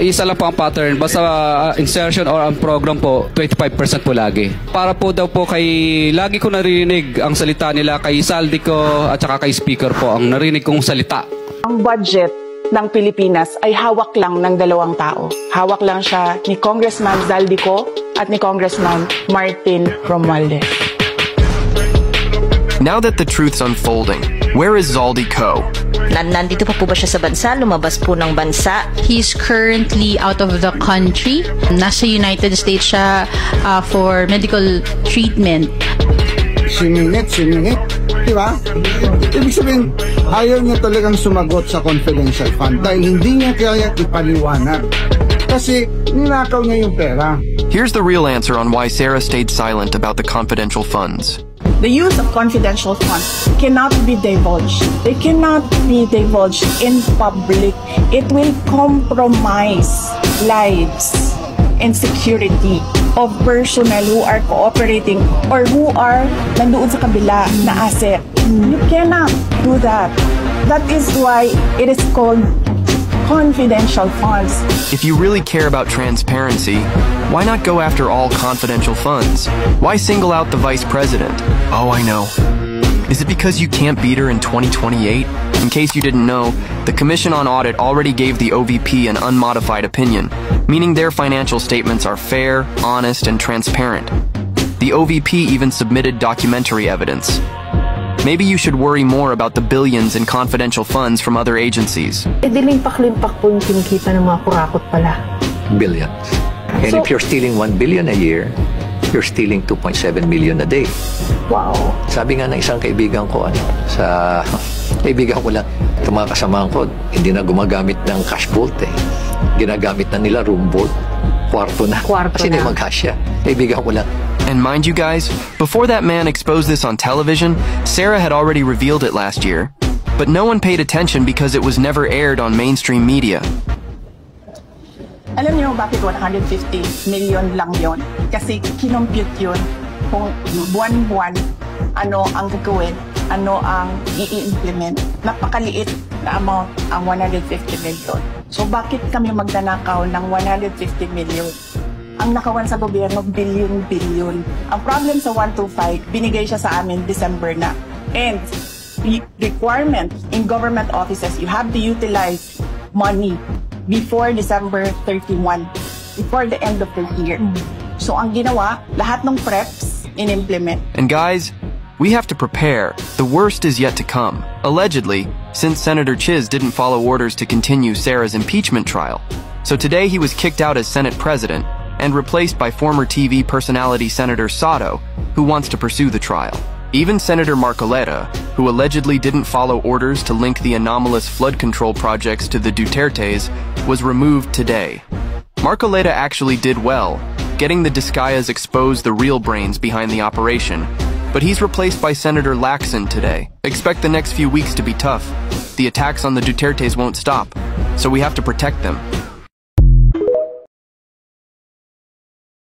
Isa lang po ang pattern. Basta insertion or ang program po, 25% po lagi. Para po daw po kay, lagi ko narinig ang salita nila kay Saldico at saka kay Speaker po, ang narinig kong salita. Ang budget ng Pilipinas ay hawak lang ng dalawang tao. Hawak lang siya ni Congressman Zaldico at ni Congressman Martin Romualdez. Now that the truth's unfolding, where is Zaldico? Nandito pa po ba siya sa bansa? Lumabas po ng bansa? He's currently out of the country. Nasa United States siya for medical treatment. Siningit. Di ba? Ibig sabihin, ayaw niya talagang sumagot sa confidential fund dahil hindi niya kaya ipaliwanag. Kasi ninakaw niya yung pera. Here's the real answer on why Sara stayed silent about the confidential funds. The use of confidential funds cannot be divulged. They cannot be divulged in public. It will compromise lives and security of personnel who are cooperating or who are nandoon sa kabila na asset. You cannot do that. That is why it is called confidential funds. If you really care about transparency, why not go after all confidential funds? Why single out the vice president? Oh, I know. Is it because you can't beat her in 2028? In case you didn't know, the Commission on Audit already gave the OVP an unmodified opinion, meaning their financial statements are fair, honest, and transparent. The OVP even submitted documentary evidence. Maybe you should worry more about the billions in confidential funds from other agencies. Dilimpak-limpak po yung kinikita ng mga kurakot pala. Billions. And if you're stealing 1 billion a year, you're stealing 2.7 million a day. Wow. Sabi nga ng isang kaibigan ko, kaibigan ko lang, itong mga kasamahan ko, hindi na gumagamit ng cash vault eh. Ginagamit na nila room vault. Kwarto na. Kasi hindi mag-cash. Kaibigan ko lang. And mind you guys, before that man exposed this on television, Sara had already revealed it last year. But no one paid attention because it was never aired on mainstream media. Alam niyo bakit 150 million lang yon? Kasi kinompute yun kung buwan-buwan ano ang gagawin, ano ang i-implement. Napakaliit na amount ang 150 million. So bakit kami magnanakaw ng 150 million? Ang nakawan sa gobyerno, billion-billion. Ang problem sa 125, binigay siya sa amin December na. And the requirement in government offices, you have to utilize money before December 31, before the end of the year. So ang ginawa, lahat ng preps in-implement. And guys, we have to prepare. The worst is yet to come. Allegedly, since Senator Chiz didn't follow orders to continue Sara's impeachment trial. So today he was kicked out as Senate President and replaced by former TV personality Senator Sato, who wants to pursue the trial. Even Senator Marcoleta, who allegedly didn't follow orders to link the anomalous flood control projects to the Dutertes, was removed today. Marcoleta actually did well, getting the Discayas expose the real brains behind the operation, but he's replaced by Senator Lacson today. Expect the next few weeks to be tough. The attacks on the Dutertes won't stop, so we have to protect them.